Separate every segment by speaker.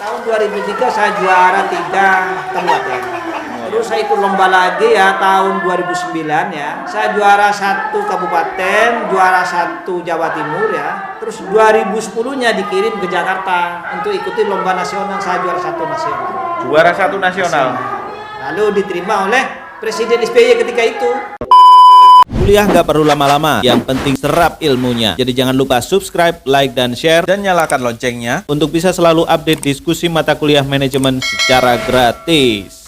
Speaker 1: Tahun 2003 saya juara 3 kabupaten. Terus saya ikut lomba lagi ya tahun 2009 ya. Saya juara 1 kabupaten, juara 1 Jawa Timur ya. Terus 2010-nya dikirim ke Jakarta untuk ikuti lomba nasional. Saya juara 1 nasional.
Speaker 2: Juara 1 nasional.
Speaker 1: Lalu diterima oleh Presiden SBY ketika itu.
Speaker 3: Kuliah nggak perlu lama-lama, yang penting serap ilmunya. Jadi jangan lupa subscribe, like, dan share,
Speaker 2: Dan nyalakan loncengnya.
Speaker 3: untuk bisa selalu update diskusi mata kuliah manajemen secara gratis.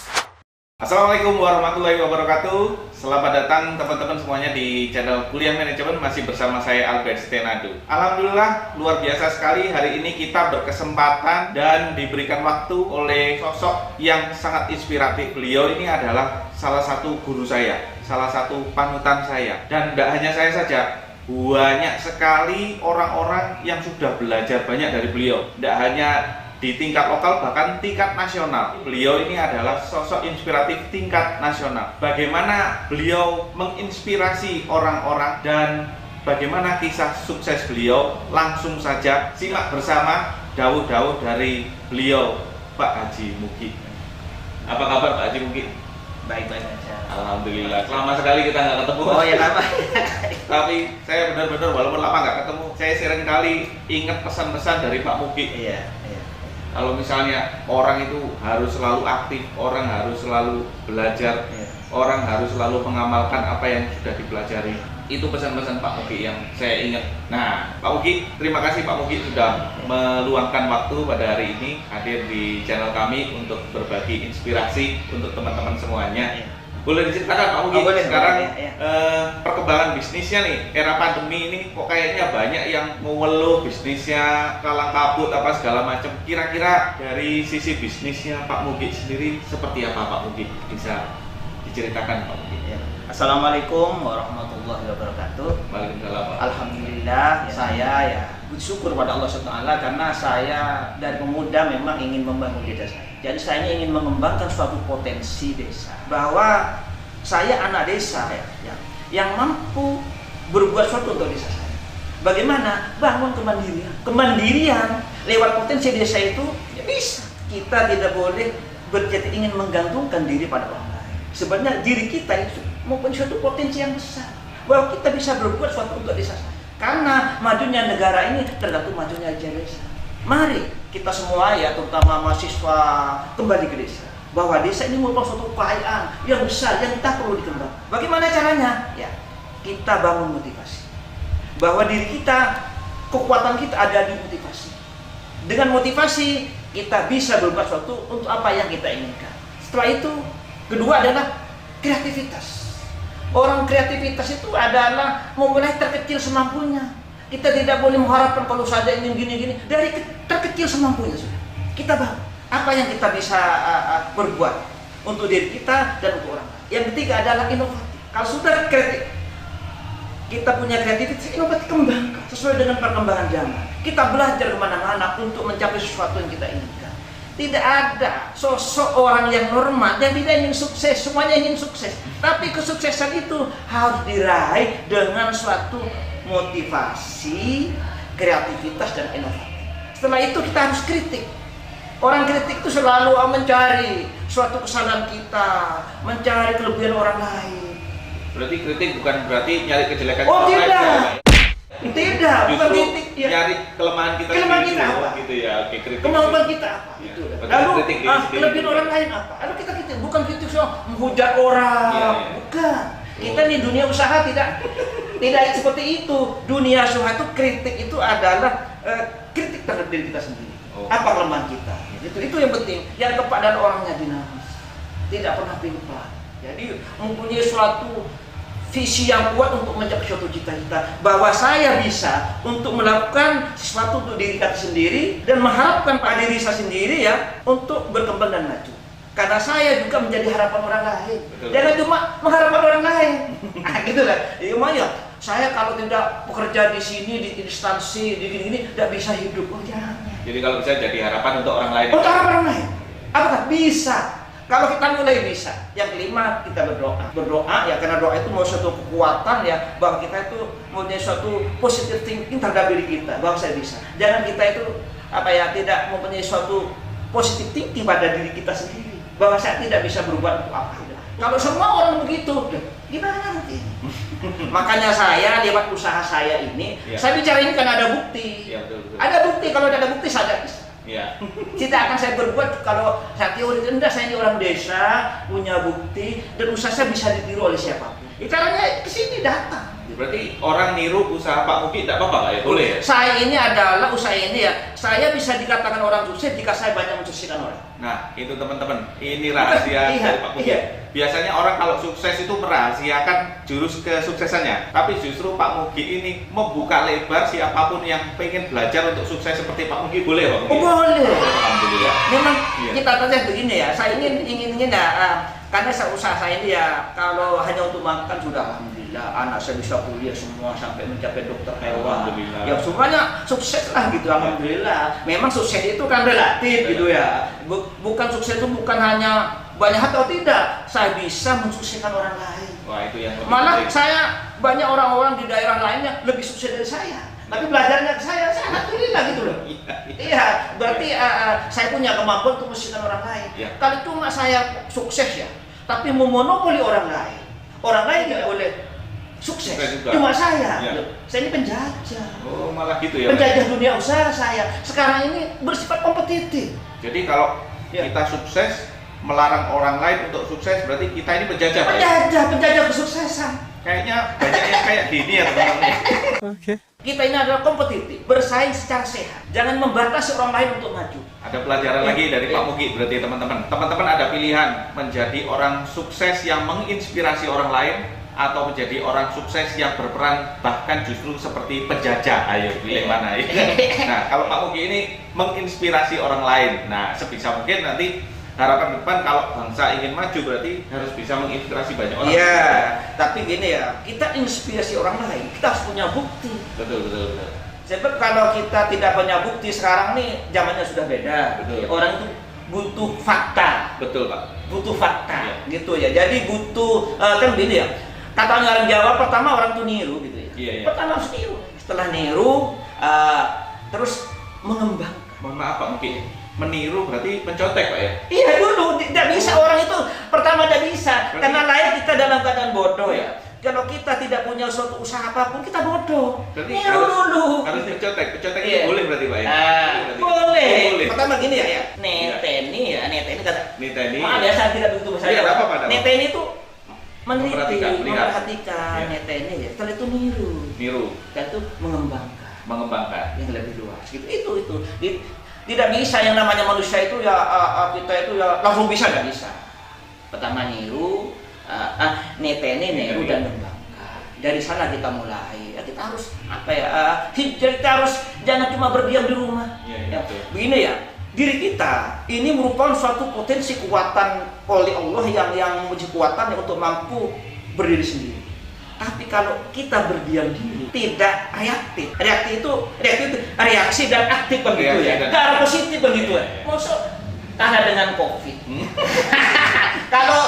Speaker 2: Assalamualaikum warahmatullahi wabarakatuh. Selamat datang teman-teman semuanya di channel Kuliah Manajemen. Masih bersama saya Albert Stenado. Alhamdulillah luar biasa sekali hari ini kita berkesempatan dan diberikan waktu oleh sosok yang sangat inspiratif. Beliau ini adalah salah satu guru saya, salah satu panutan saya. Dan tidak hanya saya saja, banyak sekali orang-orang yang sudah belajar banyak dari beliau. Tidak hanya di tingkat lokal, bahkan tingkat nasional. Beliau ini adalah sosok inspiratif tingkat nasional. Bagaimana beliau menginspirasi orang-orang dan bagaimana kisah sukses beliau, langsung saja simak bersama dawuh-dawuh dari beliau, Pak Haji Mugi. Apa kabar Pak Haji Mugi?
Speaker 1: Baik-baik aja.
Speaker 2: Alhamdulillah. Lama sekali kita nggak ketemu.
Speaker 1: Oh ya lama.
Speaker 2: Tapi saya benar-benar walaupun lama nggak ketemu, saya sering kali ingat pesan-pesan dari Pak Mugi.
Speaker 1: Iya.
Speaker 2: Kalau misalnya orang itu harus selalu aktif, orang harus selalu belajar, orang harus selalu mengamalkan apa yang sudah dipelajari. Itu pesan-pesan Pak Mugi yang saya ingat. Nah, Pak Mugi, terima kasih Pak Mugi sudah meluangkan waktu pada hari ini hadir di channel kami untuk berbagi inspirasi untuk teman-teman semuanya. Boleh diceritakan Pak Mugi, sekarang perkembangan bisnisnya nih, era pandemi ini kok kayaknya banyak yang mengeluh bisnisnya kalang kabut apa segala macam. Kira-kira dari sisi bisnisnya Pak Mugi sendiri seperti apa Pak Mugi? Bisa diceritakan Pak Mugi?
Speaker 4: Assalamualaikum warahmatullahi wabarakatuh.
Speaker 2: Waalaikumsalam.
Speaker 4: Alhamdulillah saya ya bersyukur pada Allah SWT karena saya dari pemuda memang ingin membangun desa saya. Jadi saya ingin mengembangkan suatu potensi desa, bahwa saya anak desa yang mampu berbuat sesuatu untuk desa saya. Bagaimana? Bangun kemandirian. Kemandirian lewat potensi desa itu ya bisa. Kita tidak boleh berjati ingin menggantungkan diri pada orang lain. Sebenarnya diri kita itu mempunyai suatu potensi yang besar, bahwa kita bisa berbuat sesuatu untuk desa saya. Karena majunya negara ini tergantung majunya desa. Mari kita semua ya, terutama mahasiswa, kembali ke desa. Bahwa desa ini merupakan suatu kekayaan yang besar yang tak perlu dikembangkan. Bagaimana caranya? Ya, kita bangun motivasi. Bahwa diri kita, kekuatan kita ada di motivasi. Dengan motivasi kita bisa berbuat sesuatu untuk apa yang kita inginkan. Setelah itu, kedua adalah kreativitas. Orang kreativitas itu adalah memulai terkecil semampunya. Kita tidak boleh mengharapkan kalau saja ingin gini-gini. Dari terkecil semampunya sudah. Kita bangun. Apa yang kita bisa berbuat untuk diri kita dan untuk orang lain. Yang ketiga adalah inovatif. Kalau sudah kreatif, kita punya kreativitas, inovatif, kembangkan sesuai dengan perkembangan zaman. Kita belajar kemana-mana untuk mencapai sesuatu yang kita inginkan. Tidak ada sosok orang yang normal yang tidak ingin sukses, semuanya ingin sukses. Tapi kesuksesan itu harus diraih dengan suatu motivasi, kreativitas, dan inovasi. Setelah itu kita harus kritik. Orang kritik itu selalu mencari suatu kesalahan kita, mencari kelebihan orang lain.
Speaker 2: Berarti kritik bukan berarti nyari kejelekan
Speaker 4: Oh
Speaker 2: orang
Speaker 4: tidak,
Speaker 2: lain.
Speaker 4: tidak, bukan kritik. Ya.
Speaker 2: Nyari kelemahan kita
Speaker 4: Kelemahan
Speaker 2: sendiri
Speaker 4: kita
Speaker 2: dulu,
Speaker 4: apa?
Speaker 2: gitu ya. Oke, kritik.
Speaker 4: Kemampuan kita apa?
Speaker 2: Ya.
Speaker 4: Itu.
Speaker 2: Berarti
Speaker 4: Lalu
Speaker 2: kritik diri sendiri.
Speaker 4: kelebihan orang lain apa? Lalu kita kritik, bukan kritik soal menghujat orang,
Speaker 2: Ya.
Speaker 4: bukan. Kita di dunia usaha tidak seperti itu. Dunia usaha itu kritik itu adalah kritik terhadap diri kita sendiri. Apa kelemahan kita? Itu yang penting. Yang kepada orangnya dinamis, tidak pernah pelak. Jadi mempunyai suatu visi yang kuat untuk mencapai suatu cita-cita, bahwa saya bisa untuk melakukan sesuatu untuk diri kita sendiri dan mengharapkan pada diri saya sendiri ya untuk berkembang dan maju. Karena saya juga menjadi harapan orang lain.
Speaker 2: Betul.
Speaker 4: Jangan cuma mengharapkan orang lain. Gitu lah. Ya, saya kalau tidak bekerja di sini di instansi di gini tidak bisa hidup. Oh jangan.
Speaker 2: Jadi kalau bisa jadi harapan untuk orang lain.
Speaker 4: Untuk harapan orang lain. Apakah bisa? Kalau kita mulai bisa. Yang kelima, kita berdoa. Berdoa ya, karena doa itu mau suatu kekuatan ya, bahwa kita itu mempunyai suatu positive thinking terhadap diri kita, bahwa saya bisa. Jangan kita itu tidak mempunyai suatu positif thinking pada diri kita sendiri bahwa saya tidak bisa berbuat apa-apa. Kalau semua orang begitu, gimana nanti? Makanya saya lewat usaha saya ini, saya bicara ini kan ada bukti.
Speaker 2: Ya, betul.
Speaker 4: Ada bukti, kalau tidak ada bukti saya tidak bisa.
Speaker 2: Ya.
Speaker 4: Tidak akan saya berbuat kalau saya teori rendah, saya ini orang desa, punya bukti, dan usaha saya bisa ditiru oleh siapapun. Caranya kesini datang.
Speaker 2: Berarti orang niru usaha Pak Muki tidak apa-apa Pak ya? Boleh ya?
Speaker 4: Saya ini adalah usaha ini ya, saya bisa dikatakan orang sukses jika saya banyak mensukseskan orang.
Speaker 2: Nah, itu teman-teman, ini rahasia
Speaker 4: Iya,
Speaker 2: dari Pak Muki.
Speaker 4: iya.
Speaker 2: Biasanya orang kalau sukses itu merahasiakan jurus kesuksesannya. Tapi justru Pak Muki ini membuka lebar siapapun yang pengen belajar untuk sukses seperti Pak Muki. Boleh Pak Muki?
Speaker 4: Oh, boleh.
Speaker 2: Alhamdulillah.
Speaker 4: Memang
Speaker 2: Iya.
Speaker 4: kita tanya begini ya, saya ingin karena usaha saya ini ya, kalau hanya untuk makan sudah alhamdulillah, anak saya bisa kuliah semua sampai mencapai dokter hewan.
Speaker 2: Alhamdulillah.
Speaker 4: Ya semuanya sukses lah gitu, alhamdulillah. Memang sukses itu kan relatif gitu ya. Bukan sukses itu bukan hanya banyak atau tidak, saya bisa mensukseskan orang lain.
Speaker 2: Wah, itu yang lebih
Speaker 4: Malah
Speaker 2: penting.
Speaker 4: saya banyak orang-orang di daerah lainnya lebih sukses dari saya. Tapi belajarnya ke saya alhamdulillah gitu loh. Iya, berarti saya punya kemampuan untuk mensukseskan orang lain.
Speaker 2: Iya.
Speaker 4: Kalau cuma saya sukses ya, tapi memonopoli orang lain tidak boleh sukses.
Speaker 2: Sukses juga.
Speaker 4: Cuma saya.
Speaker 2: Iya.
Speaker 4: Loh, saya ini penjajah.
Speaker 2: Oh, malah gitu ya. Pak?
Speaker 4: Penjajah dunia usaha saya. Sekarang ini bersifat kompetitif.
Speaker 2: Jadi kalau
Speaker 4: Ya.
Speaker 2: kita sukses melarang orang lain untuk sukses, berarti kita ini penjajah Pak ya?
Speaker 4: Penjajah kesuksesan.
Speaker 2: Kayaknya banyak yang kayak gini ya teman-teman.
Speaker 4: Kita ini adalah kompetitif, bersaing secara sehat. Jangan membatasi orang lain untuk maju.
Speaker 2: Ada pelajaran lagi dari Pak Muki berarti teman-teman. Teman-teman ada pilihan menjadi orang sukses yang menginspirasi orang lain atau menjadi orang sukses yang berperan bahkan justru seperti penjajah. Ayo pilih mana ya. Nah, kalau Pak Muki ini menginspirasi orang lain. Nah, sebisa mungkin nanti harapan depan kalau bangsa ingin maju berarti harus bisa menginspirasi banyak orang.
Speaker 4: Iya, tapi gini ya, kita inspirasi orang lain, kita harus punya bukti.
Speaker 2: Betul.
Speaker 4: Sebab kalau kita tidak punya bukti sekarang nih, zamannya sudah beda.
Speaker 2: Betul.
Speaker 4: Orang itu butuh fakta,
Speaker 2: Betul, Pak.
Speaker 4: butuh fakta, gitu ya. Jadi butuh kan gini ya. Kata orang Jawa pertama orang tuh niru gitu ya.
Speaker 2: Iya.
Speaker 4: Pertama harus niru. Setelah niru, terus mengembangkan.
Speaker 2: Mohon maaf Pak Muki. Meniru berarti mencontek Pak ya?
Speaker 4: Iya dulu, tidak bisa orang itu pertama tidak bisa karena lahir kita dalam keadaan bodoh ya. Kalau kita tidak punya suatu usaha apapun kita bodoh.
Speaker 2: Berarti
Speaker 4: Niru dulu.
Speaker 2: harus mencontek itu
Speaker 4: Iya.
Speaker 2: boleh berarti Pak ya?
Speaker 4: Boleh.
Speaker 2: Oh, boleh.
Speaker 4: Pertama gini ya, neteni kata.
Speaker 2: Niteni.
Speaker 4: Maaf ya saya tidak begitu bahasa.
Speaker 2: Iya, apa-apa, apa-apa.
Speaker 4: Neteni itu meneliti,
Speaker 2: Memperhatikan, melihat.
Speaker 4: memperhatikan,
Speaker 2: Iya.
Speaker 4: neteni ya. Setelah itu niru.
Speaker 2: Niru,
Speaker 4: Setelah itu mengembangkan yang lebih luas. Gitu. Itu. Tidak bisa yang namanya manusia itu ya kita itu ya langsung bisa, nggak bisa. Pertama niru, neteni, niru dan mengembangkan. Dari sana kita mulai. Ya, kita harus kita harus jangan cuma berdiam di rumah.
Speaker 2: Iya, betul.
Speaker 4: Begini ya, diri kita ini merupakan suatu potensi kekuatan oleh Allah yang mempunyai kekuatan untuk mampu berdiri sendiri. Tapi kalau kita berdiam diri, tidak reaktif. Reaktif itu reaksi dan aktif begitu
Speaker 2: Reaksi
Speaker 4: ya.
Speaker 2: dan
Speaker 4: Ke arah positif begitu ya. Maksud karena dengan COVID. Kalau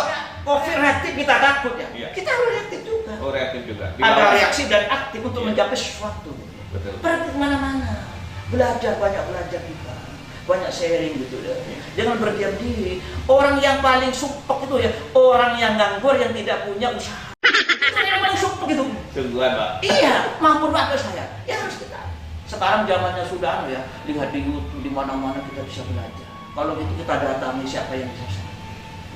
Speaker 4: COVID reaktif kita takut ya.
Speaker 2: Iya.
Speaker 4: Kita harus reaktif juga.
Speaker 2: Oh, reaktif juga.
Speaker 4: Ada reaksi dan aktif untuk
Speaker 2: Iya.
Speaker 4: mencapai sesuatu.
Speaker 2: Betul.
Speaker 4: Pergi kemana-mana, banyak belajar juga, banyak sharing gitu ya. Jangan berdiam diri. Orang yang paling sumpek itu ya, orang yang nganggur yang tidak punya usaha. Itu yang paling sumpek gitu.
Speaker 2: Sungguhan Pak.
Speaker 4: Iya, mampu banget saya. Ya harus kita. Sekarang zamannya sudah ya, lihat di YouTube di mana-mana kita bisa belajar. Kalau gitu kita datangi siapa yang bisa saya.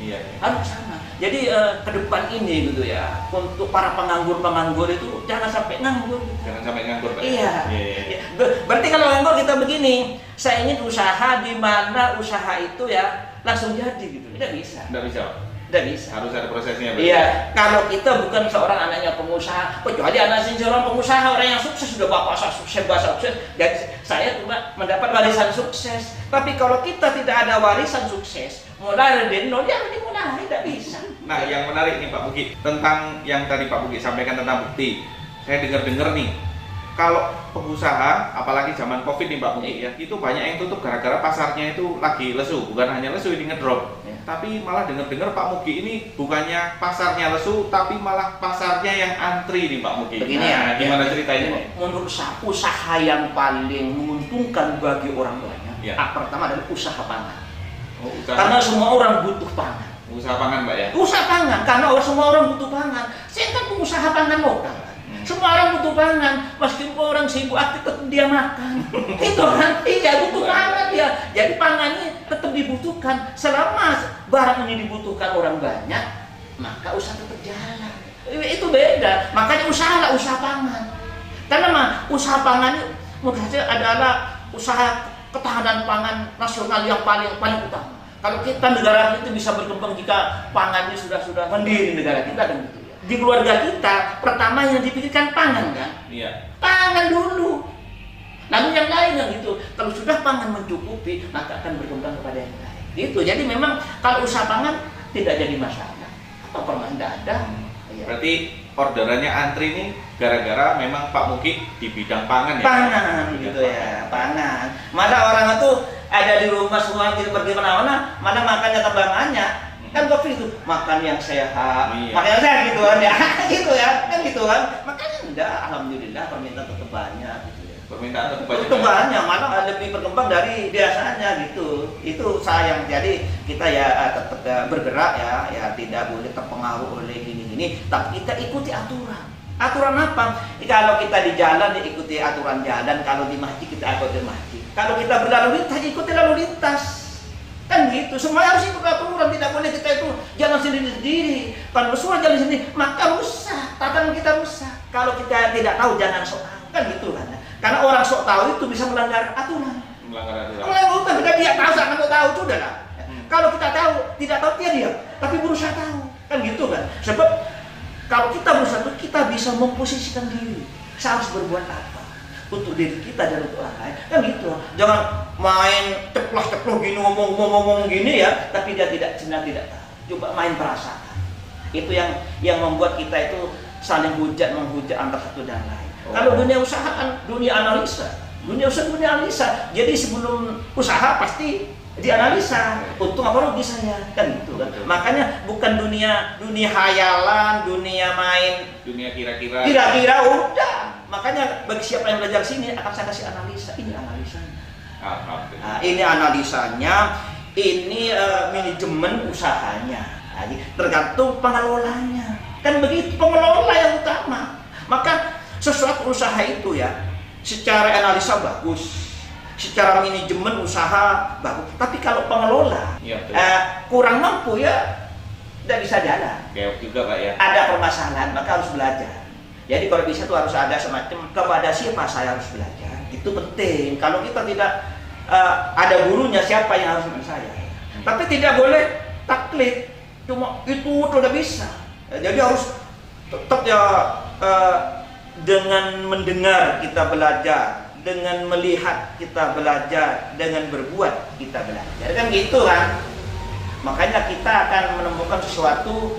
Speaker 2: Iya.
Speaker 4: Harus sana. Jadi ke depan ini gitu ya, untuk para penganggur itu jangan sampai nganggur.
Speaker 2: Jangan sampai nganggur Pak.
Speaker 4: Iya.
Speaker 2: Iya.
Speaker 4: Berarti kalau nganggur kita begini, saya ingin usaha di mana usaha itu ya langsung jadi gitu. Tidak bisa.
Speaker 2: Nggak bisa Pak.
Speaker 4: Tidak bisa.
Speaker 2: Harus ada prosesnya Pak.
Speaker 4: Iya, kalau kita bukan seorang anaknya pengusaha, kecuali anak seorang pengusaha, orang yang sukses sudah bapak saya sukses, jadi saya cuma mendapat warisan sukses. Tapi kalau kita tidak ada warisan sukses, mulai dari nol, ya dimulai, tidak bisa.
Speaker 2: Nah, yang menarik nih Pak Buki tentang yang tadi Pak Buki sampaikan tentang bukti. Saya dengar-dengar nih, kalau pengusaha, apalagi zaman Covid nih Pak Buki ya, itu banyak yang tutup gara-gara pasarnya itu lagi lesu. Bukan hanya lesu, ini ngedrop.
Speaker 4: Ya.
Speaker 2: Tapi malah dengar-dengar Pak Muki ini bukannya pasarnya lesu, tapi malah pasarnya yang antri nih Pak Muki.
Speaker 4: Begini
Speaker 2: Nah,
Speaker 4: ya,
Speaker 2: gimana ceritanya Pak?
Speaker 4: Menurut saya usaha yang paling menguntungkan bagi orang banyak,
Speaker 2: Ya.
Speaker 4: pertama adalah usaha pangan.
Speaker 2: Oh, usaha.
Speaker 4: Karena semua orang butuh pangan.
Speaker 2: Usaha pangan, Mbak ya?
Speaker 4: Usaha pangan, karena semua orang butuh pangan. Saya kan pengusaha pangan lokal. Semua orang butuh pangan, meskipun orang sibuk aktif tetap dia makan. Itu kan, iya butuh pangan dia. Jadi pangannya tetap dibutuhkan. Selama barang ini dibutuhkan orang banyak, maka usaha tetap jalan. Itu beda. Makanya usaha pangan. Karena usaha pangan itu menurut saya adalah usaha ketahanan pangan nasional yang paling utama. Kalau kita negara itu bisa berkembang jika pangannya sudah mandiri negara kita kan gitu ya. Di keluarga kita pertama yang dipikirkan pangan kan?
Speaker 2: Iya.
Speaker 4: Pangan dulu. Lalu yang lain yang gitu. Kalau sudah pangan mencukupi, maka akan berkembang kepada yang lain. Gitu. Jadi memang kalau usaha pangan tidak jadi masalah. Atau pernah tidak ada. Ya.
Speaker 2: Berarti orderannya antri ini gara-gara memang Pak Muki di bidang pangan ya?
Speaker 4: Pangan gitu ya, pangan. Malah orang itu ada di rumah semua tidak pergi mana-mana, mana makannya tambah banyak. Kan kopi itu makan yang sehat,
Speaker 2: Iya.
Speaker 4: makan yang sehat gitu kan ya, gitu ya, kan gitu kan. Makanya enggak, alhamdulillah permintaan tetap banyak gitu ya.
Speaker 2: Permintaan tetap banyak.
Speaker 4: Tetap banyak, malah lebih berkembang dari biasanya gitu. Itu sayang. Jadi kita ya tetap bergerak ya tidak boleh terpengaruh oleh gini-gini, tapi kita ikuti aturan. Aturan apa? Kalau kita di jalan ya ikuti aturan jalan, kalau di masjid kita ikuti masjid. Kalau kita berlalu lintas ikuti lalu lintas. Kan gitu, semua harus ikut aturan, tidak boleh kita itu jalan sendiri-sendiri. Kalau semua jalan sendiri, maka rusak, tatanan kita rusak. Kalau kita tidak tahu jangan sok tahu, kan gitu kan. Karena orang sok tahu itu bisa melanggar aturan.
Speaker 2: Melanggar aturan.
Speaker 4: Kalau kita dia tahu sangat tahu sudah lah. Kalau kita tahu, tidak tahu dia diam, tapi berusaha tahu. Kan gitu kan. Sebab kalau kita berusaha itu kita bisa memposisikan diri. Saya harus berbuat apa untuk diri kita dan untuk orang lain. Kan gitu. Jangan main ceplos-ceplos gini ngomong gini ya, tapi dia sebenarnya tidak tahu. Coba main perasaan. Itu yang membuat kita itu saling menghujat antara satu dan lain. Kalau dunia usaha kan dunia analisa. Dunia usaha dunia analisa. Jadi sebelum usaha pasti dianalisa. Untung apa rugi saya. Kan gitu kan. Makanya bukan dunia hayalan, dunia main,
Speaker 2: Dunia kira-kira.
Speaker 4: kira-kira udah. Makanya bagi siapa yang belajar sini akan saya kasih analisa. Ini analisanya.
Speaker 2: Alhamdulillah.
Speaker 4: Nah, ini analisanya, ini manajemen usahanya. Nah, tergantung pengelolanya. Kan begitu, pengelola yang utama. Maka sesuatu usaha itu ya, secara analisa bagus, secara manajemen usaha bagus. Tapi kalau pengelola
Speaker 2: Iya, betul.
Speaker 4: kurang mampu ya, tidak bisa jalan.
Speaker 2: Kayak juga Pak ya.
Speaker 4: Ada permasalahan, maka harus belajar. Jadi kalau bisa tuh harus ada semacam kepada siapa saya harus belajar. Itu penting. Kalau kita tidak ada gurunya, siapa yang harus dengan saya. Tapi tidak boleh taklid. Cuma itu tidak bisa. Jadi harus tetap ya dengan mendengar kita belajar, dengan melihat kita belajar, dengan berbuat kita belajar. Kan gitu kan. Makanya kita akan menemukan sesuatu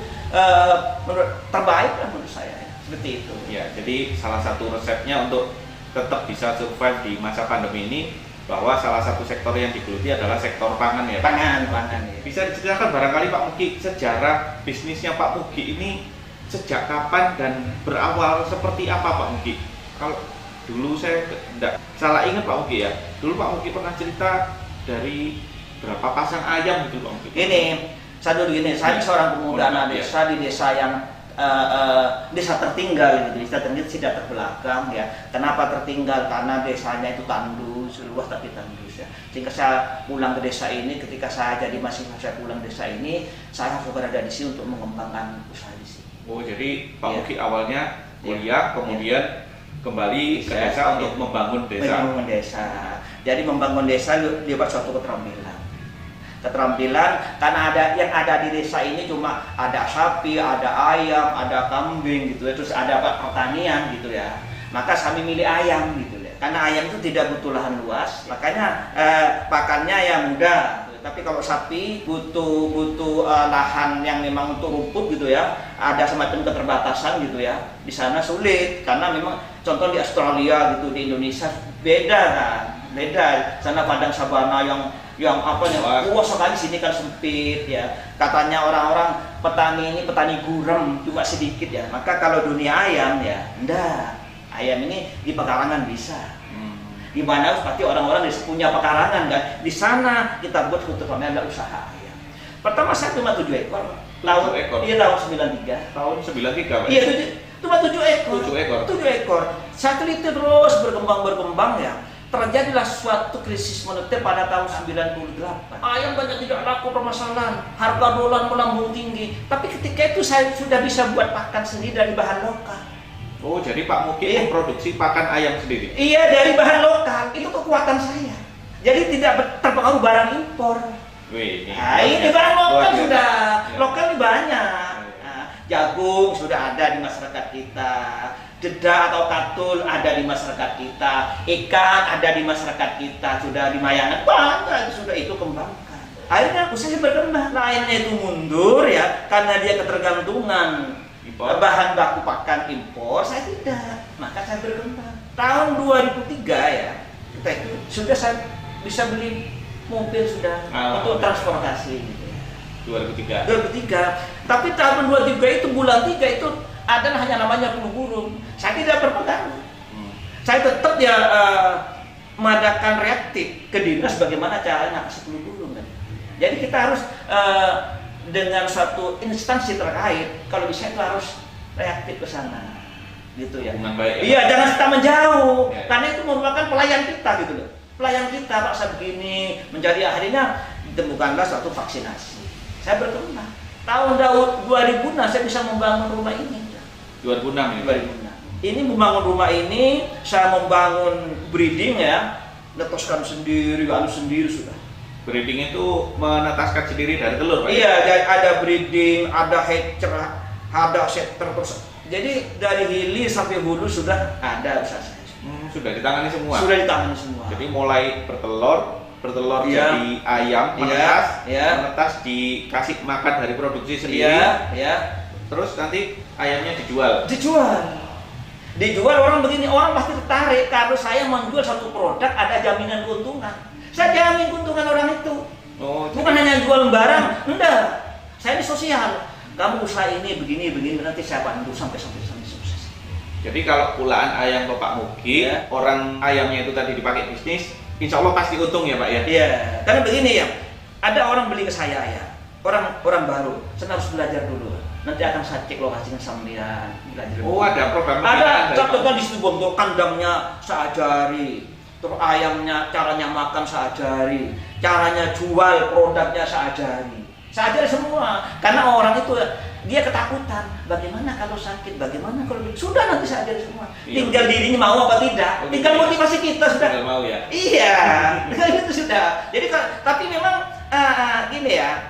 Speaker 4: terbaik lah menurut saya. Seperti itu.
Speaker 2: Ya, jadi salah satu resepnya untuk tetap bisa survive di masa pandemi ini, bahwa salah satu sektor yang digeluti adalah sektor pangan ya.
Speaker 4: Pangan ya.
Speaker 2: Bisa diceritakan barangkali Pak Muki sejarah bisnisnya Pak Muki ini sejak kapan dan berawal seperti apa Pak Muki? Kalau dulu saya tidak salah ingat Pak Muki ya, dulu Pak Muki pernah cerita dari berapa pasang ayam gitu Pak Muki.
Speaker 4: Ini, saya dulu gini, saya seorang pemuda anak desa di desa yang desa tertinggal gitu, desa tidak terbelakang ya. Kenapa tertinggal? Karena desanya itu tandus, luas tapi tandus ya. Sehingga saya pulang ke desa ini, ketika saya jadi mahasiswa saya pulang desa ini, saya harus berada di sini untuk mengembangkan usaha di sini.
Speaker 2: Oh, jadi Pak
Speaker 4: Ya.
Speaker 2: Muki awalnya kuliah, kemudian kembali ke desa untuk membangun desa.
Speaker 4: Membangun desa. Jadi membangun desa lewat suatu keterampilan karena ada di desa ini cuma ada sapi, ada ayam, ada kambing gitu ya, terus ada pertanian gitu ya. Maka kami milih ayam gitu ya. Karena ayam itu tidak butuh lahan luas, makanya pakannya ya mudah. Tapi kalau sapi butuh lahan yang memang untuk rumput gitu ya. Ada semacam keterbatasan gitu ya. Di sana sulit karena memang contoh di Australia gitu, di Indonesia beda kan. Beda. Sana padang sabana yang apa ya, luas sekali, sini kan sempit ya. Katanya orang-orang petani ini petani gurem cuma sedikit ya. Maka kalau dunia ayam ya enggak. Ayam ini di pekarangan bisa. Di mana pasti orang-orang punya pekarangan kan. Di sana kita buat kultur pameran adalah usaha ayam. Pertama saya cuma 7 ekor. Tahun
Speaker 2: 7 ekor.
Speaker 4: Iya tahun 93.
Speaker 2: Tahun 93 Pak.
Speaker 4: Iya cuma 7 ekor.
Speaker 2: 7 ekor.
Speaker 4: 7 ekor. Saat itu terus berkembang ya. Terjadilah suatu krisis moneter pada tahun 98. Ayam banyak tidak laku, permasalahan, harga dolar melambung tinggi. Tapi ketika itu saya sudah bisa buat pakan sendiri dari bahan lokal.
Speaker 2: Oh, jadi Pak Muki memproduksi pakan ayam sendiri?
Speaker 4: Iya, dari bahan lokal. Itu kekuatan saya. Jadi tidak terpengaruh barang impor.
Speaker 2: Wih,
Speaker 4: ini barang lokal sudah.
Speaker 2: Ya.
Speaker 4: Lokal ini banyak. Nah, jagung sudah ada di masyarakat kita. Dedak atau katul ada di masyarakat kita, ikan ada di masyarakat kita, sudah di Mayangan banyak sudah itu kembangkan. Akhirnya usaha berkembang, lainnya itu mundur ya karena dia ketergantungan
Speaker 2: Impor.
Speaker 4: bahan baku pakan impor, saya tidak, maka saya berkembang. Tahun 2003 ya, kita itu sudah saya bisa beli mobil sudah untuk transportasi gitu ya. 2003. Tapi tahun 2003 itu bulan 3 itu adalah hanya namanya flu burung. Saya tidak berpengaruh. Saya tetap ya mengadakan reaktif ke dinas bagaimana caranya ngatasi flu burung kan. Jadi kita harus dengan suatu instansi terkait kalau bisa itu harus reaktif ke sana. Gitu ya.
Speaker 2: Dengan baik.
Speaker 4: Iya, jangan kita menjauh.
Speaker 2: Ya.
Speaker 4: Karena itu merupakan pelayan kita gitu loh. Pelayan kita paksa begini menjadi akhirnya ditemukanlah suatu vaksinasi. Saya berkembang. Tahun 2006 saya bisa membangun rumah ini.
Speaker 2: 2006 ini.
Speaker 4: 2006. Ini membangun rumah ini, saya membangun breeding ya, netoskan sendiri, lalu sendiri sudah.
Speaker 2: Breeding itu menetaskan sendiri dari telur, Pak?
Speaker 4: Iya, ada breeding, ada hatcher, ada setter terus. Jadi dari hilir sampai hulu sudah ada usaha saya.
Speaker 2: Sudah ditangani semua.
Speaker 4: Sudah ditangani semua.
Speaker 2: Jadi mulai bertelur
Speaker 4: Iya.
Speaker 2: jadi ayam, menetas,
Speaker 4: Iya.
Speaker 2: menetas dikasih makan dari produksi sendiri.
Speaker 4: Iya, iya.
Speaker 2: Terus nanti ayamnya dijual.
Speaker 4: Dijual orang begini, orang pasti tertarik kalau saya menjual satu produk ada jaminan keuntungan. Saya jamin keuntungan orang itu.
Speaker 2: Oh,
Speaker 4: Bukan hanya jual barang, enggak. Saya ini sosial. Kamu usaha ini begini nanti saya bantu sampai sukses.
Speaker 2: jadi kalau pulaan ayam ke Pak Muki,
Speaker 4: Iya.
Speaker 2: orang ayamnya itu tadi dipakai bisnis, insya Allah pasti untung ya Pak ya?
Speaker 4: Iya, karena begini ya. Ada orang beli ke saya ya. Orang baru, saya harus belajar dulu. Nanti akan saya cek lokasinya sampean, belajar.
Speaker 2: Oh, ada program
Speaker 4: Ada,
Speaker 2: pembinaan dari
Speaker 4: contohnya di situ bentuk kandangnya saya ajari, terus ayamnya caranya makan saya ajari, caranya jual produknya saya ajari. Saya ajari semua, karena orang itu dia ketakutan. Bagaimana kalau sakit? Bagaimana kalau sudah nanti saya ajari semua.
Speaker 2: Iya.
Speaker 4: Tinggal dirinya mau apa tidak. Tinggal motivasi kita sudah.
Speaker 2: Tinggal mau ya.
Speaker 4: Iya, itu sudah. Jadi tapi memang gini ya.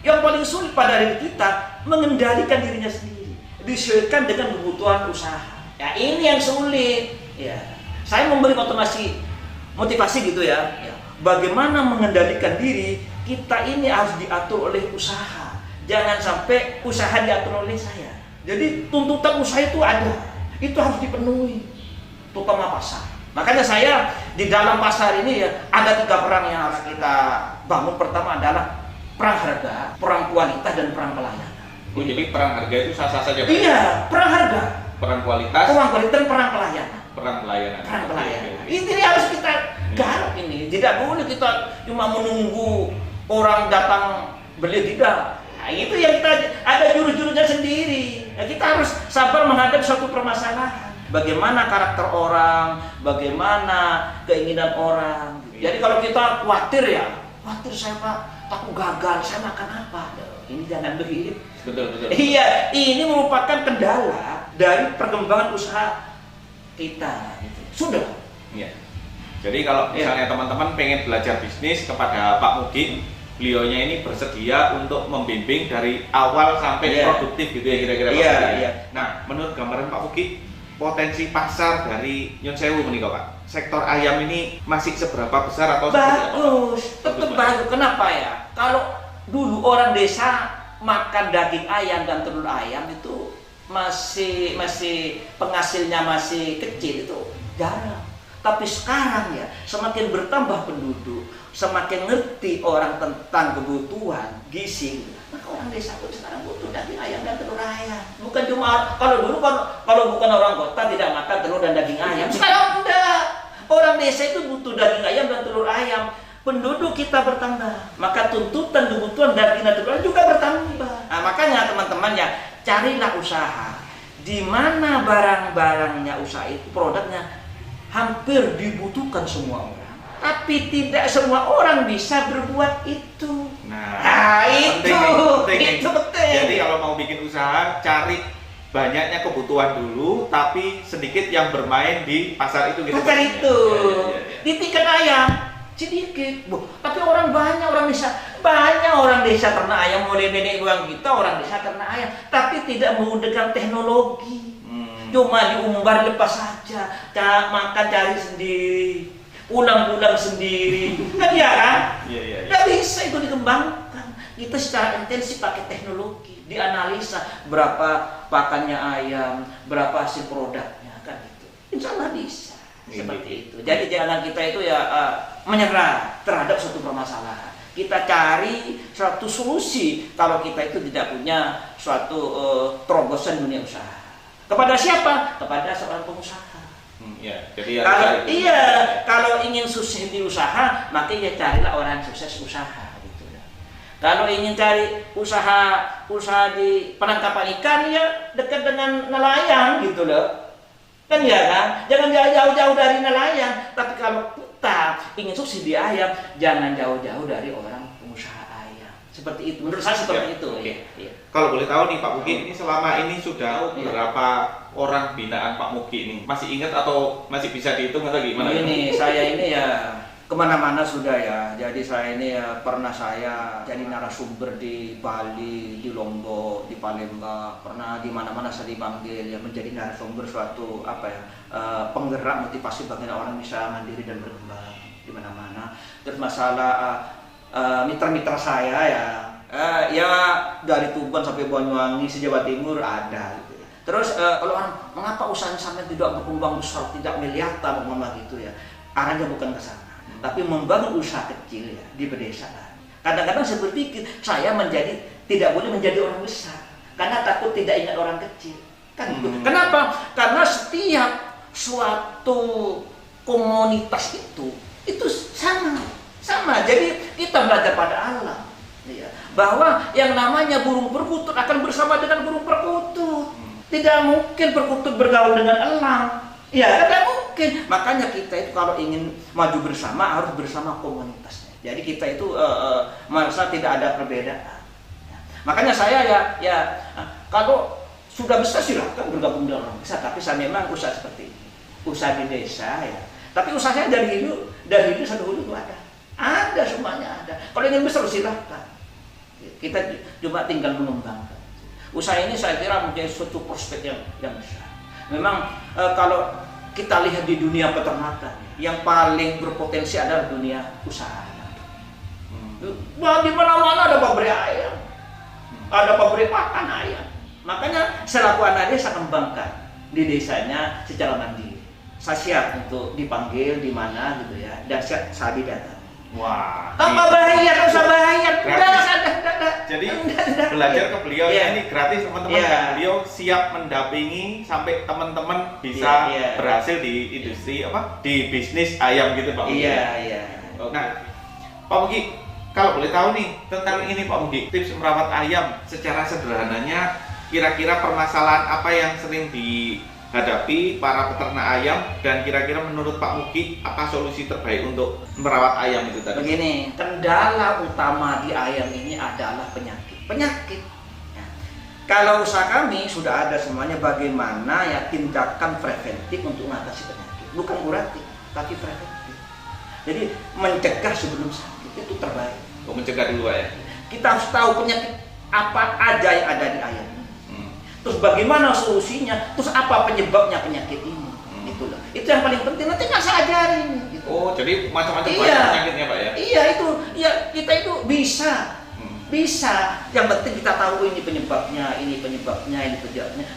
Speaker 4: Yang paling sulit pada diri kita mengendalikan dirinya sendiri, disesuaikan dengan kebutuhan usaha. Ya ini yang sulit. Ya, saya memberi motivasi gitu ya. Bagaimana mengendalikan diri kita ini harus diatur oleh usaha. Jangan sampai usaha diatur oleh saya. Jadi tuntutan usaha itu ada, itu harus dipenuhi, terutama pasar. Makanya saya di dalam pasar ini ya ada 3 perang yang harus kita bangun. Pertama adalah perang harga, perang kualitas, dan perang pelayanan.
Speaker 2: Oh, jadi perang harga itu sah-sah saja Pak?
Speaker 4: Iya, perang harga,
Speaker 2: Perang kualitas,
Speaker 4: dan perang pelayanan.
Speaker 2: perang pelayanan.
Speaker 4: Perang pelayanan.
Speaker 2: Oke.
Speaker 4: Ini harus kita garap ini. Tidak boleh kita cuma menunggu orang datang beli, tidak. Nah, itu yang kita ada jurus-jurusnya sendiri. Nah, kita harus sabar menghadapi suatu permasalahan. Bagaimana karakter orang, bagaimana keinginan orang. Jadi kalau kita khawatir saya Pak, takut gagal, saya makan apa? Ini jangan begitu.
Speaker 2: Betul.
Speaker 4: Iya, ini merupakan kendala dari perkembangan usaha kita. Sudah.
Speaker 2: Iya. Jadi kalau misalnya teman-teman pengen belajar bisnis kepada Pak Muki, beliaunya ini bersedia untuk membimbing dari awal sampai produktif gitu ya kira-kira Pak Muki.
Speaker 4: Iya.
Speaker 2: Nah, menurut gambaran Pak Muki, potensi pasar dari Nyon Sewu menikah Pak, sektor ayam ini masih seberapa besar atau
Speaker 4: Bagus, tetap bagus. Kenapa ya? Kalau dulu orang desa makan daging ayam dan telur ayam itu masih penghasilnya masih kecil, itu jarang. Tapi sekarang ya semakin bertambah penduduk, semakin ngerti orang tentang kebutuhan gizi, maka orang desa pun sekarang butuh daging ayam dan telur ayam. Bukan cuma kalau dulu kalau bukan orang kota tidak makan telur dan daging ayam. Sekarang enggak. Orang desa itu butuh daging ayam dan telur ayam. Penduduk kita bertambah, maka tuntutan kebutuhan daging dan telur ayam juga bertambah. Nah, makanya teman-teman ya, carilah usaha di mana barang-barangnya usaha itu, produknya hampir dibutuhkan semua orang. Tapi tidak semua orang bisa berbuat itu.
Speaker 2: Nah,
Speaker 4: itu
Speaker 2: penting.
Speaker 4: itu penting.
Speaker 2: Jadi kalau mau bikin usaha, cari banyaknya kebutuhan dulu, tapi sedikit yang bermain di pasar itu gitu.
Speaker 4: Pasar
Speaker 2: maksudnya.
Speaker 4: itu
Speaker 2: Ya.
Speaker 4: di tingkat ayam sedikit, tapi orang banyak, orang desa ternak ayam, mulai nenek moyang kita orang desa ternak ayam, tapi tidak menggunakan teknologi. Cuma diumbar lepas saja, makan cari sendiri, pulang sendiri, kan ya kan?
Speaker 2: Iya.
Speaker 4: Nggak bisa itu dikembangkan. Kita secara intensif pakai teknologi, dianalisa berapa pakannya ayam, berapa hasil produknya, kan gitu. Insya Allah bisa. Seperti itu. Jadi jangan kita itu ya menyerah terhadap suatu permasalahan. Kita cari suatu solusi kalau kita itu tidak punya suatu terobosan dunia usaha. Kepada siapa? Kepada seorang pengusaha.
Speaker 2: Jadi ya,
Speaker 4: Kalau ingin sukses di usaha, maka ya carilah orang sukses usaha. Gitu. Kalau ingin cari usaha di penangkapan ikan, ya dekat dengan nelayan gitu loh. Kan ya kan? Jangan jauh-jauh dari nelayan. Tapi kalau kita ingin sukses di ayam, jangan jauh-jauh dari orang pengusaha ayam. Seperti itu. Menurut saya seperti itu.
Speaker 2: Oke.
Speaker 4: Ya.
Speaker 2: Kalau boleh tahu nih Pak Mugi, ini selama ini sudah berapa orang binaan Pak Mugi ini? Masih ingat atau masih bisa dihitung atau gimana?
Speaker 4: Ini saya ini ya kemana-mana sudah ya. Jadi saya ini ya pernah saya jadi narasumber di Bali, di Lombok, di Palembang. Pernah di mana-mana saya dipanggil ya menjadi narasumber suatu penggerak motivasi bagaimana orang bisa mandiri dan berkembang di mana-mana. Terus masalah mitra-mitra saya ya dari Tuban sampai Banyuwangi, se-Jawa Timur ada gitu ya. Terus kalau orang mengapa usahanya sampai tidak berkembang besar, tidak miliaran gitu ya. Arahnya bukan ke sana. Tapi membangun usaha kecil ya di pedesaan. Kadang-kadang saya berpikir saya tidak boleh menjadi orang besar karena takut tidak ingat orang kecil. Kan gitu. Kenapa? Karena setiap suatu komunitas itu sama. Jadi kita belajar pada alam. Ya, bahwa yang namanya burung perkutut akan bersama dengan burung perkutut. Tidak mungkin perkutut bergaul dengan elang. Ya, tidak mungkin. Makanya kita itu kalau ingin maju bersama harus bersama komunitasnya. Jadi kita itu merasa tidak ada perbedaan. Ya. Makanya saya kalau sudah besar silahkan bergabung dengan orang besar. Tapi saya memang usaha seperti ini, usaha di desa ya. Tapi usaha saya dari dulu sampai dulu itu ada. Ada semuanya ada. Kalau ingin besar silahkan. Kita cuma tinggal mengembangkan. Usaha ini saya kira menjadi suatu prospek yang besar. Memang kalau kita lihat di dunia peternakan, yang paling berpotensi adalah dunia usaha. Di mana-mana ada pabrik ayam, ada pabrik pakan ayam. Makanya selaku anak desa kembangkan di desanya secara mandiri. Saya siap untuk dipanggil di mana gitu ya, dan saya didatang.
Speaker 2: Wah.
Speaker 4: Apa bayar? Usah bayar.
Speaker 2: Jadi belajar ke beliau ini gratis teman-teman. Dan beliau siap mendampingi sampai teman-teman bisa berhasil di industri di bisnis ayam gitu Pak Mugi.
Speaker 4: Iya.
Speaker 2: Nah, Pak Mugi, kalau boleh tahu nih tentang ini Pak Mugi, tips merawat ayam secara sederhananya, kira-kira permasalahan apa yang sering dihadapi para peternak ayam dan kira-kira menurut Pak Mugi apa solusi terbaik untuk merawat ayam itu tadi?
Speaker 4: Begini, kendala utama di ayam ini adalah penyakit. Ya. Kalau usaha kami sudah ada semuanya bagaimana ya tindakan preventif untuk mengatasi penyakit, bukan kuratif, tapi preventif. Jadi mencegah sebelum sakit itu terbaik.
Speaker 2: Mencegah dulu ya.
Speaker 4: Kita harus tahu penyakit apa aja yang ada di ayam. Terus bagaimana solusinya? Terus apa penyebabnya penyakit ini? Itulah. Itu yang paling penting. Nanti nggak saya ajarin. Gitu.
Speaker 2: Oh, jadi macam-macam banyak penyakitnya Pak ya?
Speaker 4: Iya itu. Ya kita itu bisa. Yang penting kita tahu ini penyebabnya.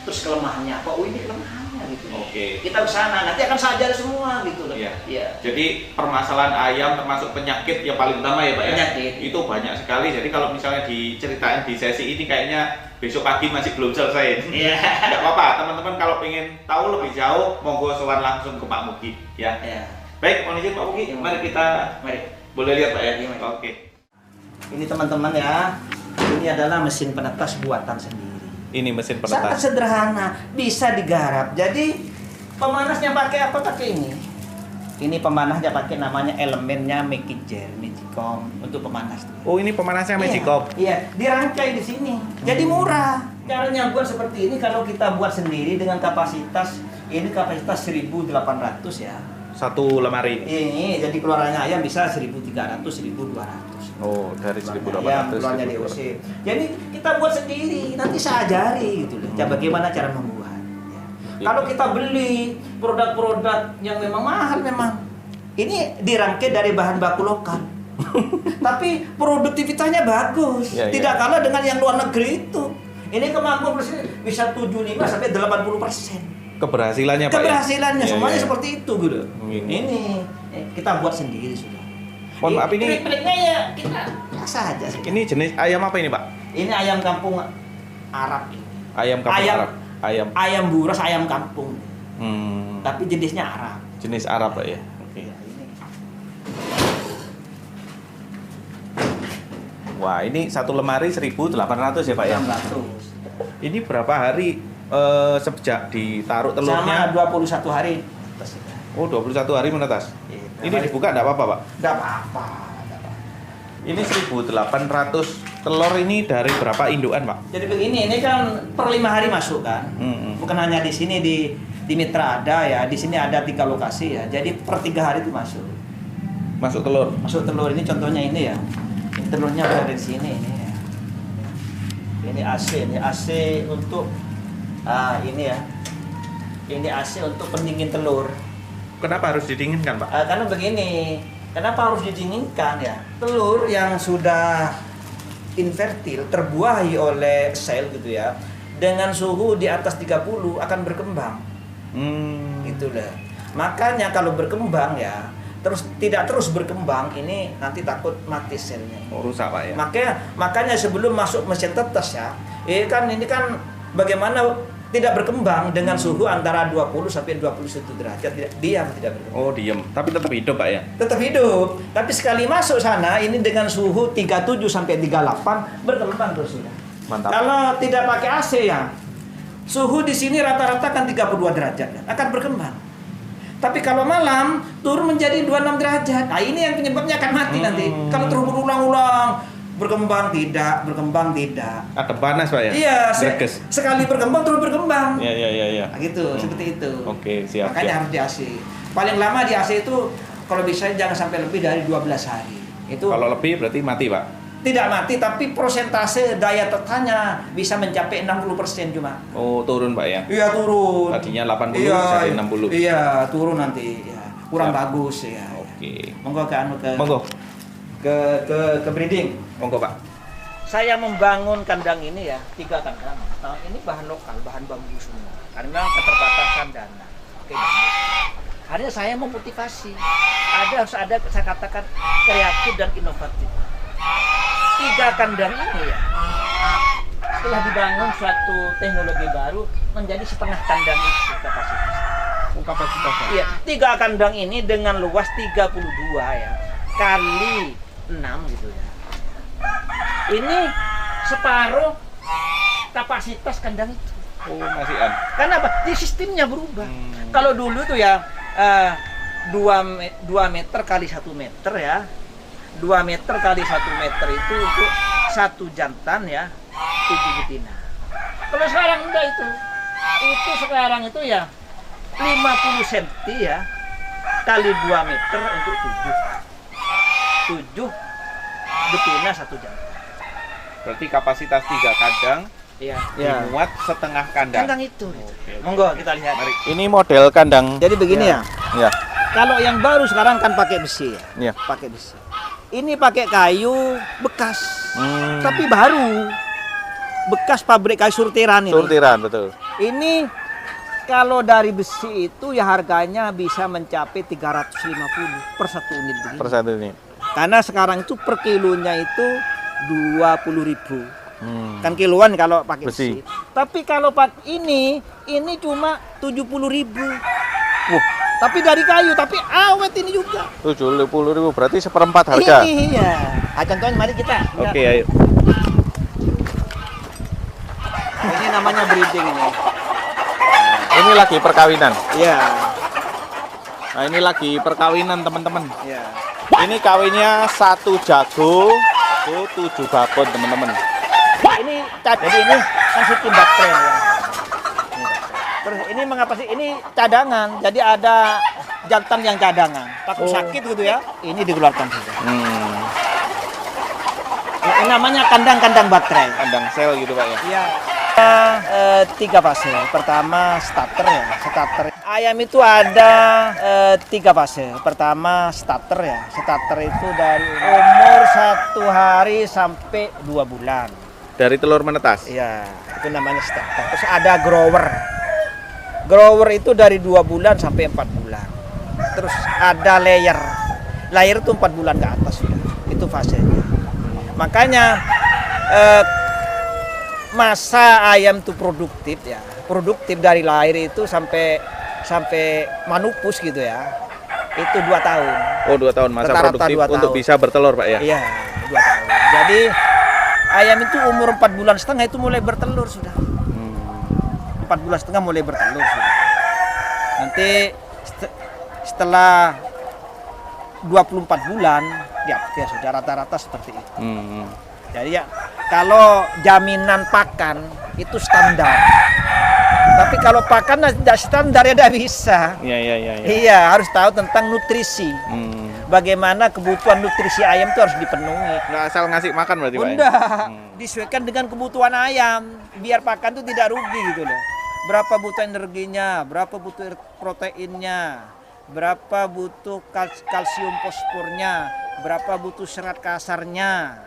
Speaker 4: Terus kelemahannya apa? Oh ini kelemahannya gitu.
Speaker 2: Oke.
Speaker 4: Kita kesana. Nanti akan saya ajarin semua gitu loh.
Speaker 2: Iya. Jadi permasalahan ayam termasuk penyakit yang paling utama ya Pak ya? Penyakit. Itu banyak sekali. Jadi kalau misalnya diceritain di sesi ini kayaknya besok pagi masih belum selesai.
Speaker 4: Iya.
Speaker 2: Nggak apa-apa, teman-teman kalau pengen tahu lebih jauh, monggo sowan langsung ke Pak Mugi ya. Baik, mohon izin Pak Ugi, mari kita boleh lihat Pak ya. Oke.
Speaker 4: Ini teman-teman ya, ini adalah mesin penetas buatan sendiri.
Speaker 2: Ini mesin
Speaker 4: Sangat
Speaker 2: penetas.
Speaker 4: sederhana, bisa digarap. Jadi pemanasnya pakai apa? Pakai ini. Ini pemanasnya pakai namanya elemennya Magicom untuk pemanas.
Speaker 2: Oh, ini pemanasnya Magicom.
Speaker 4: Iya, dirangkai di sini. Jadi murah. Caranya buat seperti ini kalau kita buat sendiri dengan kapasitas 1.800 ya.
Speaker 2: Satu lemari.
Speaker 4: Ini jadi keluarannya ayam bisa 1.300, 1.200.
Speaker 2: Oh, dari
Speaker 4: Ayam
Speaker 2: 1.800.
Speaker 4: keluarnya DOC. Jadi kita buat sendiri, nanti saya ajari gitu loh. Bagaimana cara membuat. Ya. Kalau kita beli produk-produk yang memang mahal memang. Ini dirangkai dari bahan baku lokal. Tapi produktivitasnya bagus.
Speaker 2: Ya,
Speaker 4: Tidak
Speaker 2: ya.
Speaker 4: kalah dengan yang luar negeri itu. Ini kemampuan bisa 75 sampai 80%.
Speaker 2: Keberhasilannya Pak
Speaker 4: Keberhasilannya
Speaker 2: ya?
Speaker 4: semuanya
Speaker 2: Iya, iya.
Speaker 4: seperti itu gitu.
Speaker 2: Ini.
Speaker 4: Kita buat sendiri sudah.
Speaker 2: Mohon maaf, ini-
Speaker 4: Trik-triknya ya kita biasa aja sih.
Speaker 2: Ini jenis ayam apa ini Pak?
Speaker 4: Ini ayam kampung Arab ini.
Speaker 2: Ayam kampung
Speaker 4: Ayam.
Speaker 2: Arab. Ayam.
Speaker 4: Ayam buras, ayam kampung. Tapi jenisnya Arab.
Speaker 2: Jenis Arab Pak ya. Oke.
Speaker 4: Ya, ini.
Speaker 2: Wah, ini satu lemari 1.800 ya Pak ya.
Speaker 4: 600.
Speaker 2: Ini berapa hari sejak ditaruh
Speaker 4: Sama
Speaker 2: telurnya?
Speaker 4: 21 hari.
Speaker 2: Oh, 21 hari menetas.
Speaker 4: Iya,
Speaker 2: Ini dibuka enggak apa-apa Pak?
Speaker 4: Enggak apa-apa.
Speaker 2: Ini 1.800 telur ini dari berapa indukan Pak?
Speaker 4: Jadi begini, ini kan per 5 hari masuk kan. Bukan hanya di sini di Mitra ada ya, di sini ada 3 lokasi ya. Jadi per 3 hari itu masuk.
Speaker 2: Masuk telur.
Speaker 4: Masuk telur ini contohnya ini ya. Ini telurnya berada di sini ini ya. Ini AC untuk ini ya. Ini AC untuk pendingin telur.
Speaker 2: Kenapa harus didinginkan Pak?
Speaker 4: Karena begini, kenapa harus didinginkan ya? Telur yang sudah infertil terbuahi oleh sel gitu ya, dengan suhu di atas 30 akan berkembang. Itulah. Makanya kalau berkembang ya, tidak terus berkembang ini nanti takut mati selnya.
Speaker 2: Oh, rusak Pak ya.
Speaker 4: Makanya sebelum masuk mesin tetes ya, ini kan bagaimana tidak berkembang dengan suhu antara 20 sampai 21 derajat, diam tidak berkembang.
Speaker 2: Oh, diem. Tapi tetap hidup Pak ya.
Speaker 4: Tetap hidup, tapi sekali masuk sana ini dengan suhu 37 sampai 38 berkembang terus sudah.
Speaker 2: Mantap.
Speaker 4: Kalau tidak pakai AC ya, suhu di sini rata-rata kan 32 derajat ya, akan berkembang. Tapi kalau malam turun menjadi 26 derajat. Nah, ini yang penyebabnya akan mati nanti. Kalau terus berulang-ulang berkembang tidak.
Speaker 2: Ada panas Pak ya?
Speaker 4: Iya,
Speaker 2: Greges.
Speaker 4: sekali berkembang terus berkembang.
Speaker 2: Iya.
Speaker 4: Nah, gitu, seperti itu.
Speaker 2: Oke, siap.
Speaker 4: Makanya
Speaker 2: siap.
Speaker 4: harus di AC. Paling lama di AC itu kalau bisa jangan sampai lebih dari 12 hari. Itu
Speaker 2: Kalau lebih berarti mati Pak.
Speaker 4: tidak mati, tapi persentase daya tahannya bisa mencapai 60% cuma.
Speaker 2: Oh, turun Pak ya.
Speaker 4: Iya, turun.
Speaker 2: Tadinya 80 jadi 60.
Speaker 4: Iya, turun nanti. Ya, kurang
Speaker 2: Siap.
Speaker 4: bagus ya.
Speaker 2: Oke.
Speaker 4: Monggo
Speaker 2: Monggo.
Speaker 4: ke breeding.
Speaker 2: Monggo Pak.
Speaker 4: Saya membangun kandang ini ya, 3 kandang. Nah, ini bahan lokal, bahan bambu semua. Karena keterbatasan dana. Oke, akhirnya saya memotivasi. Harus ada, saya katakan, kreatif dan inovatif. 3 kandang ini ya, setelah dibangun suatu teknologi baru, menjadi setengah kandang itu kapasitas.
Speaker 2: Kapasitasnya.
Speaker 4: Iya, 3 kandang ini dengan luas 32 ya, kali 6 gitu ya. Ini separuh kapasitas kandang itu.
Speaker 2: Oh, masih an.
Speaker 4: Karena apa? Di sistemnya berubah. Kalau dulu tuh ya 2 meter kali 1 meter ya. 2 meter kali 1 meter itu untuk 1 jantan ya, 7 betina. Kalau sekarang enggak itu. Itu sekarang itu ya 50 cm ya kali 2 meter untuk 7 betina 1 jantan.
Speaker 2: Berarti kapasitas 3 kandang
Speaker 4: Iya.
Speaker 2: dimuat setengah kandang.
Speaker 4: Kandang itu.
Speaker 2: Oke.
Speaker 4: Monggo kita lihat.
Speaker 2: Mari. Ini model kandang.
Speaker 4: Jadi begini ya.
Speaker 2: Ya.
Speaker 4: Kalau yang baru sekarang kan pakai besi ya.
Speaker 2: Ya.
Speaker 4: Pakai besi. Ini pakai kayu bekas. Tapi baru. Bekas pabrik kayu surtiran ini.
Speaker 2: Surtiran betul.
Speaker 4: Ini kalau dari besi itu ya harganya bisa mencapai 350 per 1 unit begini.
Speaker 2: Per satu ini.
Speaker 4: Karena sekarang itu per kilonya itu 20.000. Kan kiloan kalau pakai
Speaker 2: Besi.
Speaker 4: besi. Tapi kalau ini cuma 70.000.
Speaker 2: Wah,
Speaker 1: Tapi dari kayu, tapi awet ini juga.
Speaker 3: 70.000 berarti seperempat harga.
Speaker 1: Iya. Contohnya mari kita.
Speaker 3: Oke, ayo.
Speaker 1: Ini namanya breeding ini.
Speaker 3: Ini lagi perkawinan.
Speaker 1: Iya.
Speaker 3: Nah, ini lagi perkawinan, teman-teman.
Speaker 1: Iya.
Speaker 3: Ini kawinnya 1 jago, 7 babon, teman-teman.
Speaker 1: Ini jadi ini kan sistem bakteri ya. Terus ini mengapa sih? Ini cadangan. Jadi ada jantan yang cadangan. Takut sakit gitu ya. Ini dikeluarkan saja. Ini namanya kandang-kandang bakteri.
Speaker 3: Kandang sel gitu, Pak ya.
Speaker 1: Iya. 3 fase. Pertama starter ya, starter. Ayam itu ada 3 fase. Pertama starter ya. Starter itu dari umur 1 hari sampai 2 bulan.
Speaker 3: Dari telur menetas.
Speaker 1: Iya, itu namanya starter. Terus ada grower. Grower itu dari 2 bulan sampai 4 bulan. Terus ada layer. Layer itu 4 bulan ke atas sudah. Itu fasenya. Makanya masa ayam itu produktif ya. Produktif dari lahir itu sampai manupus gitu ya. Itu 2 tahun.
Speaker 3: Oh, 2 tahun masa
Speaker 1: Rata-rata
Speaker 3: produktif
Speaker 1: 2
Speaker 3: untuk
Speaker 1: tahun.
Speaker 3: bisa bertelur, Pak ya.
Speaker 1: Iya, 2 tahun. Jadi ayam itu umur 4 bulan setengah itu mulai bertelur sudah. 4 bulan setengah mulai bertelur sudah. Nanti setelah 24 bulan ya sudah rata-rata seperti itu. Jadi ya kalau jaminan pakan itu standar. Tapi kalau pakan tidak standar ya tidak bisa.
Speaker 3: Iya.
Speaker 1: Iya, harus tahu tentang nutrisi. Bagaimana kebutuhan nutrisi ayam itu harus dipenuhi.
Speaker 3: Nggak asal ngasih makan berarti, Pak ya?
Speaker 1: Bunda, disesuaikan dengan kebutuhan ayam. Biar pakan itu tidak rugi gitu loh. Berapa butuh energinya, berapa butuh proteinnya, berapa butuh kalsium fosfornya, berapa butuh serat kasarnya.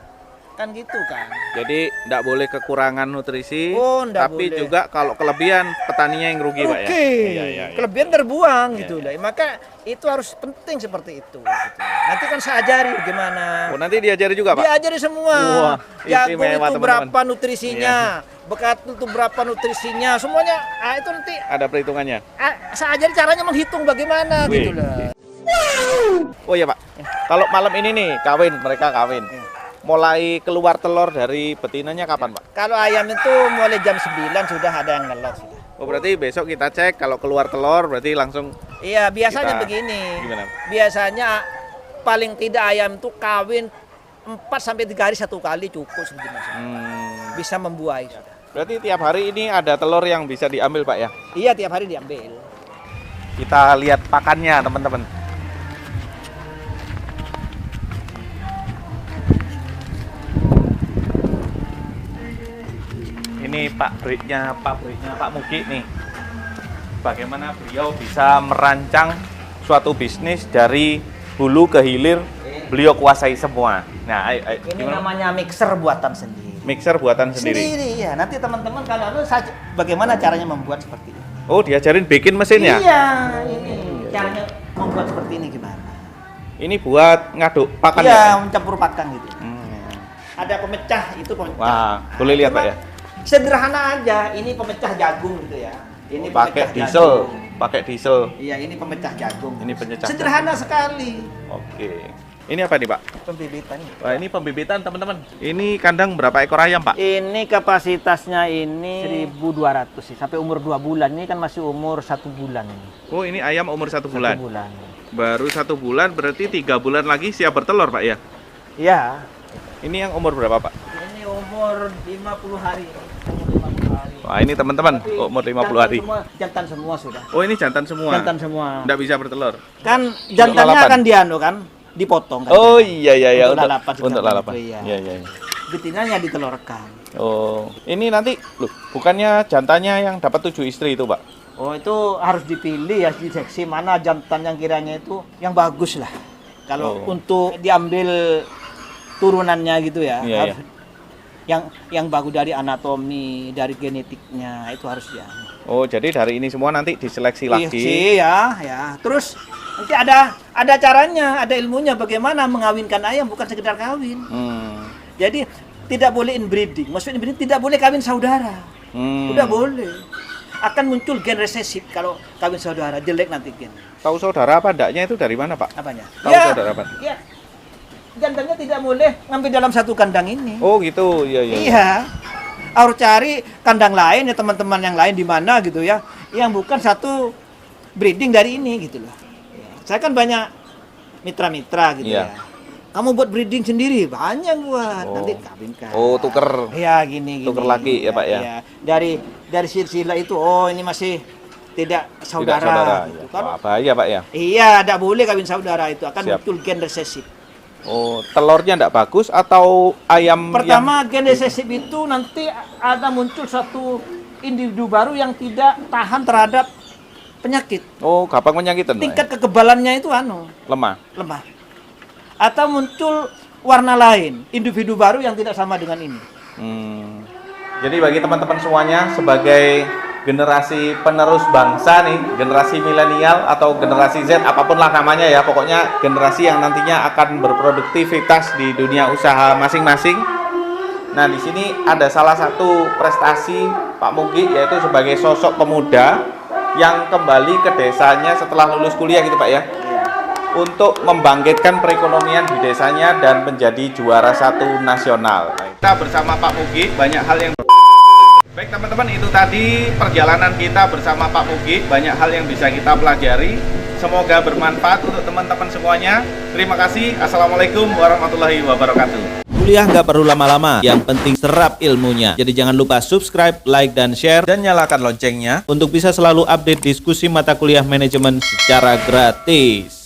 Speaker 1: Kan gitu kan.
Speaker 3: Jadi nggak boleh kekurangan nutrisi,
Speaker 1: Oh, nggak
Speaker 3: tapi
Speaker 1: boleh.
Speaker 3: juga kalau kelebihan petaninya yang rugi, Pak ya.
Speaker 1: Oke,
Speaker 3: Iya.
Speaker 1: kelebihan terbuang
Speaker 3: Iya,
Speaker 1: gitu
Speaker 3: iya.
Speaker 1: lah. Maka itu harus penting seperti itu. Gitu. Nanti kan saya ajari gimana.
Speaker 3: Oh, nanti diajari juga, Pak?
Speaker 1: Diajari semua.
Speaker 3: Wah,
Speaker 1: Jagung
Speaker 3: istimewa,
Speaker 1: itu
Speaker 3: teman-teman.
Speaker 1: berapa nutrisinya, bekat itu berapa nutrisinya, semuanya. Itu nanti
Speaker 3: Ada perhitungannya.
Speaker 1: saya ajari caranya menghitung bagaimana
Speaker 3: Wih.
Speaker 1: gitu lah.
Speaker 3: Oh iya, Pak. Kalau malam ini nih mereka kawin. Mulai keluar telur dari betinanya kapan, Pak?
Speaker 1: Kalau ayam itu mulai jam 9 sudah ada yang nelor sudah.
Speaker 3: Oh, berarti besok kita cek kalau keluar telur berarti langsung
Speaker 1: Iya, biasanya
Speaker 3: Kita-
Speaker 1: begini.
Speaker 3: gimana?
Speaker 1: Biasanya paling tidak ayam itu kawin 4 sampai 3 hari 1 kali cukup sebetulnya. Bisa membuai sudah.
Speaker 3: Berarti tiap hari ini ada telur yang bisa diambil, Pak ya?
Speaker 1: Iya, tiap hari diambil.
Speaker 3: Kita lihat pakannya, teman-teman. Ini pabriknya Pak Mugi nih. Bagaimana beliau bisa merancang suatu bisnis dari hulu ke hilir, beliau kuasai semua. Nah, ayo,
Speaker 1: Ini
Speaker 3: gimana?
Speaker 1: namanya mixer buatan sendiri.
Speaker 3: Mixer buatan sendiri.
Speaker 1: Ya. Nanti teman-teman kalau bagaimana caranya membuat seperti ini.
Speaker 3: Oh, diajarin bikin mesinnya?
Speaker 1: Iya, ini caranya membuat seperti ini gimana?
Speaker 3: Ini buat ngaduk pakan
Speaker 1: Iya,
Speaker 3: ya?
Speaker 1: mencampur pakan gitu. Ada pemecah, itu pemecah.
Speaker 3: Wah, boleh lihat, Pak ya?
Speaker 1: Sederhana aja, ini pemecah jagung gitu ya. Ini
Speaker 3: Pakai
Speaker 1: pemecah
Speaker 3: diesel,
Speaker 1: jagung.
Speaker 3: pakai diesel.
Speaker 1: Iya, ini pemecah jagung.
Speaker 3: Ini pemecah
Speaker 1: Sederhana sekali.
Speaker 3: Oke. Ini apa nih, Pak?
Speaker 1: Pembibitan.
Speaker 3: Wah, ini pembibitan, teman-teman. Ini kandang berapa ekor ayam, Pak?
Speaker 1: Ini kapasitasnya ini 1.200 sih, sampai umur 2 bulan. Ini kan masih umur 1 bulan ini.
Speaker 3: Oh, ini ayam umur 1
Speaker 1: 1
Speaker 3: bulan.
Speaker 1: bulan.
Speaker 3: Baru 1 bulan, berarti 3 bulan lagi siap bertelur, Pak ya?
Speaker 1: Iya.
Speaker 3: Ini yang umur berapa, Pak?
Speaker 1: Ini umur 50 hari. Umur 50 hari.
Speaker 3: Wah, ini teman-teman, umur 50 hari.
Speaker 1: Jantan semua sudah.
Speaker 3: Oh, ini jantan semua.
Speaker 1: Jantan semua.
Speaker 3: Nggak bisa bertelur.
Speaker 1: Kan jantannya
Speaker 3: lalapan.
Speaker 1: akan kan dipotong kan.
Speaker 3: Oh, iya
Speaker 1: Untuk lalapan juga
Speaker 3: untuk lalapan.
Speaker 1: gitu, iya.
Speaker 3: Iya.
Speaker 1: Betinanya ditelurkan.
Speaker 3: Oh, ini nanti loh, bukannya jantannya yang dapat 7 istri itu, Pak?
Speaker 1: Oh, itu harus dipilih ya, diseksi mana jantan yang kiranya itu yang bagus lah. Kalau untuk diambil turunannya gitu ya,
Speaker 3: Iya,
Speaker 1: harus yang bagus dari anatomi, dari genetiknya itu harus ya.
Speaker 3: Oh, jadi dari ini semua nanti diseleksi lagi.
Speaker 1: Iya, ya. Terus nanti ada caranya, ada ilmunya bagaimana mengawinkan ayam, bukan sekedar kawin. Jadi tidak boleh inbreeding. Maksudnya inbreeding tidak boleh kawin saudara. Udah boleh. akan muncul gen resesif kalau kawin saudara, jelek nanti gen.
Speaker 3: Tahu saudara apa ndaknya itu dari mana, Pak?
Speaker 1: Apanya?
Speaker 3: Tahu saudara apa?
Speaker 1: Ya, jantannya tidak boleh ngambil dalam satu kandang ini.
Speaker 3: Oh gitu, iya.
Speaker 1: Iya. Harus cari kandang lain ya, teman-teman yang lain di mana gitu ya, yang bukan satu breeding dari ini gitu loh. Saya kan banyak mitra-mitra gitu
Speaker 3: Iya.
Speaker 1: ya. Kamu buat breeding sendiri, banyak buat.
Speaker 3: Oh.
Speaker 1: Nanti kawinkan.
Speaker 3: Oh, tuker.
Speaker 1: Iya, gini.
Speaker 3: Tuker lagi ya, Pak, ya?
Speaker 1: Iya. Dari silsilah itu, oh ini masih tidak saudara.
Speaker 3: Tidak saudara.
Speaker 1: Gitu.
Speaker 3: Ya.
Speaker 1: Kalau-
Speaker 3: Wah, bahaya, Pak ya.
Speaker 1: Iya, tidak boleh kawin saudara, itu akan
Speaker 3: Siap.
Speaker 1: muncul gen resesif.
Speaker 3: Oh, telurnya enggak bagus atau ayam
Speaker 1: Pertama, gen resesif itu nanti ada muncul satu individu baru yang tidak tahan terhadap penyakit.
Speaker 3: Oh, gampang penyakitan, Pak, ya?
Speaker 1: Tingkat kekebalannya itu
Speaker 3: Lemah.
Speaker 1: lemah. Atau muncul warna lain, individu baru yang tidak sama dengan ini.
Speaker 3: Jadi bagi teman-teman semuanya, sebagai generasi penerus bangsa nih, generasi milenial atau generasi Z, apapun lah namanya ya, pokoknya generasi yang nantinya akan berproduktivitas di dunia usaha masing-masing. Nah, di sini ada salah satu prestasi Pak Mugi, yaitu sebagai sosok pemuda yang kembali ke desanya setelah lulus kuliah gitu, Pak ya, untuk membangkitkan perekonomian di desanya dan menjadi juara 1 nasional. Kita bersama Pak Mugi, banyak hal yang baik teman-teman, itu tadi perjalanan kita bersama Pak Mugi, banyak hal yang bisa kita pelajari. Semoga bermanfaat untuk teman-teman semuanya. Terima kasih. Assalamualaikum warahmatullahi wabarakatuh.
Speaker 5: Kuliah nggak perlu lama-lama, yang penting serap ilmunya. Jadi jangan lupa subscribe, like, dan share, dan nyalakan loncengnya untuk bisa selalu update diskusi mata kuliah manajemen secara gratis.